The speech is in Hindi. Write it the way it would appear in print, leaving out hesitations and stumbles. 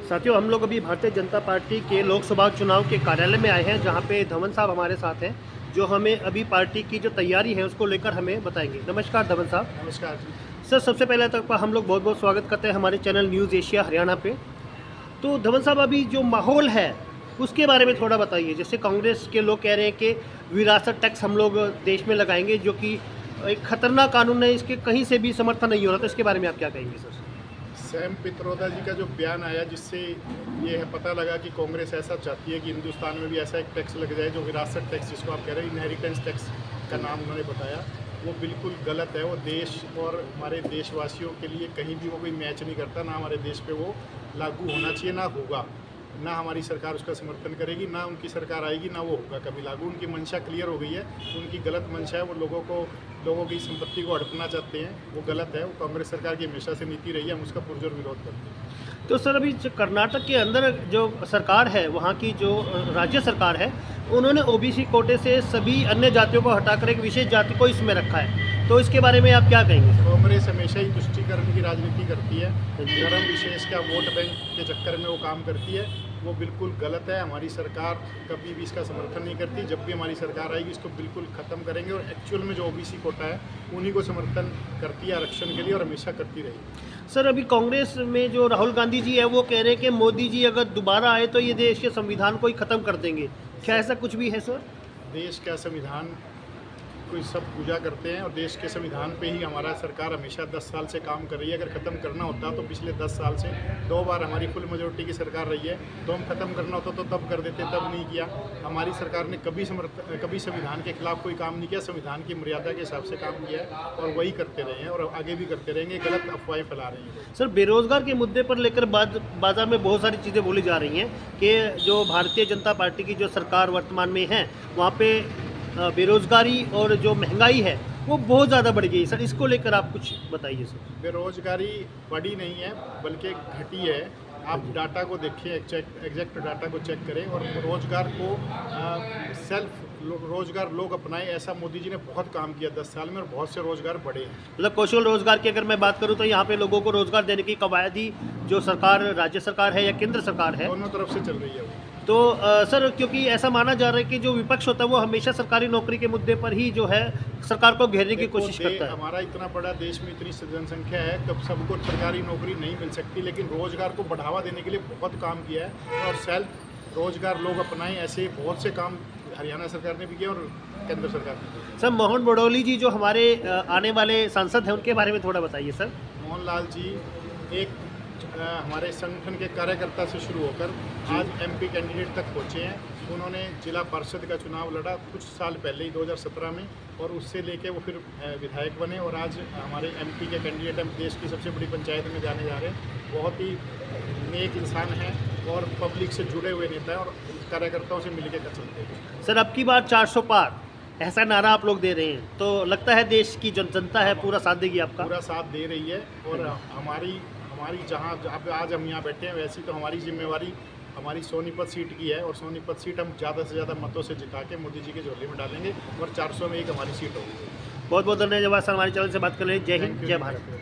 साथियों, हम लोग अभी भारतीय जनता पार्टी के लोकसभा चुनाव के कार्यालय में आए हैं, जहां पे धवन साहब हमारे साथ हैं, जो हमें अभी पार्टी की जो तैयारी है उसको लेकर हमें बताएंगे। नमस्कार धवन साहब। नमस्कार जी। सर, सबसे पहले तो हम लोग बहुत बहुत स्वागत करते हैं हमारे चैनल न्यूज़ एशिया हरियाणा पे। तो धवन साहब, अभी जो माहौल है उसके बारे में थोड़ा बताइए। जैसे कांग्रेस के लोग कह रहे हैं कि विरासत टैक्स हम लोग देश में लगाएंगे, जो कि एक खतरनाक कानून है, इसके कहीं से भी समर्थन नहीं हो रहा। तो इसके बारे में आप क्या कहेंगे सर? सैम पित्रोदा जी का जो बयान आया, जिससे ये है पता लगा कि कांग्रेस ऐसा चाहती है कि हिंदुस्तान में भी ऐसा एक टैक्स लग जाए जो विरासत टैक्स, जिसको आप कह रहे हैं इनहेरिटेंस टैक्स का नाम उन्होंने बताया, वो बिल्कुल गलत है। वो देश और हमारे देशवासियों के लिए कहीं भी वो कोई मैच नहीं करता। ना हमारे देश पे वो लागू होना चाहिए, ना होगा। ना हमारी सरकार उसका समर्थन करेगी, ना उनकी सरकार आएगी, ना वो होगा कभी लागू। उनकी मंशा क्लियर हो गई है। उनकी गलत मंशा है, वो लोगों की संपत्ति को हड़पना चाहते हैं। वो गलत है। वो कांग्रेस सरकार की हमेशा से नीति रही है। हम उसका पुरजोर विरोध करते हैं। तो सर, अभी जो कर्नाटक के अंदर जो सरकार है, वहाँ की जो राज्य सरकार है, उन्होंने ओबीसी कोटे से सभी अन्य जातियों को हटाकर एक विशेष जाति को इसमें रखा है। तो इसके बारे में आप क्या कहेंगे सर? कांग्रेस हमेशा ही तुष्टीकरण की राजनीति करती है। धर्म विशेष का वोट बैंक के चक्कर में वो काम करती है। वो बिल्कुल गलत है। हमारी सरकार कभी भी इसका समर्थन नहीं करती। जब भी हमारी सरकार आएगी इसको बिल्कुल ख़त्म करेंगे। और एक्चुअल में जो ओबीसी कोटा है उन्हीं को समर्थन करती है आरक्षण के लिए, और हमेशा करती रहेगी। सर, अभी कांग्रेस में जो राहुल गांधी जी है, वो कह रहे हैं कि मोदी जी अगर दोबारा आए तो ये देश के संविधान को ही ख़त्म कर देंगे। क्या ऐसा कुछ भी है सर? देश का संविधान कोई सब पूजा करते हैं, और देश के संविधान पे ही हमारा सरकार हमेशा 10 साल से काम कर रही है। अगर ख़त्म करना होता तो पिछले 10 साल से 2 बार हमारी फुल मेजोरिटी की सरकार रही है, तो हम ख़त्म करना होता तो तब कर देते, तब नहीं किया। हमारी सरकार ने कभी संविधान के खिलाफ कोई काम नहीं किया। संविधान की मर्यादा के हिसाब से काम किया है, और वही करते रहे हैं और आगे भी करते रहेंगे। गलत अफवाहें फैला रही हैं। सर, बेरोजगार के मुद्दे पर लेकर बाजार में बहुत सारी चीज़ें बोली जा रही हैं कि जो भारतीय जनता पार्टी की जो सरकार वर्तमान में है, वहाँ पे बेरोजगारी और जो महंगाई है वो बहुत ज़्यादा बढ़ गई है। सर, इसको लेकर आप कुछ बताइए सर। बेरोजगारी बढ़ी नहीं है, बल्कि घटी है। आप डाटा को देखिए, एग्जैक्ट डाटा को चेक करें, और रोजगार को सेल्फ रोजगार लोग अपनाएं। ऐसा मोदी जी ने बहुत काम किया 10 साल में, और बहुत से रोजगार बढ़े हैं। मतलब कौशल रोजगार की अगर मैं बात करूं तो यहाँ पे लोगों को रोजगार देने की कवायदी जो सरकार, राज्य सरकार है या केंद्र सरकार है, दोनों तरफ से चल रही है वो। तो सर, क्योंकि ऐसा माना जा रहा है कि जो विपक्ष होता है वो हमेशा सरकारी नौकरी के मुद्दे पर ही जो है सरकार को घेरने की कोशिश करता है। हमारा इतना बड़ा देश में इतनी जनसंख्या है, तब सबको सरकारी नौकरी नहीं मिल सकती, लेकिन रोजगार को बढ़ावा देने के लिए बहुत काम किया है। और सेल्फ रोजगार लोग अपनाएं, ऐसे बहुत से काम हरियाणा सरकार ने भी किया और केंद्र सरकार ने भी। सर, मोहन बडौली जी जो हमारे आने वाले सांसद हैं, उनके बारे में थोड़ा बताइए सर। मोहनलाल जी एक हमारे संगठन के कार्यकर्ता से शुरू होकर आज एमपी कैंडिडेट तक पहुँचे हैं। उन्होंने जिला परिषद का चुनाव लड़ा कुछ साल पहले ही 2017 में, और उससे लेके वो फिर विधायक बने, और आज हमारे एमपी के कैंडिडेट हम देश की सबसे बड़ी पंचायत में जाने जा रहे हैं। बहुत ही नेक इंसान हैं और पब्लिक से जुड़े हुए नेता हैं, और कार्यकर्ताओं से मिलकर चलते हैं। सर, अब की बार 400 पार ऐसा नारा आप लोग दे रहे हैं, तो लगता है देश की जनता है पूरा साथ देगी आपका? पूरा साथ दे रही है। और हमारी जहाँ आज हम यहाँ बैठे हैं, वैसी तो हमारी जिम्मेवारी हमारी सोनीपत सीट की है, और सोनीपत सीट हम ज़्यादा से ज़्यादा मतों से जिता के मोदी जी के झोले में डालेंगे, और 400 में एक हमारी सीट होगी। बहुत बहुत धन्यवाद सर, हमारे चैनल से बात कर रहे हैं। जय हिंद, जय भारत।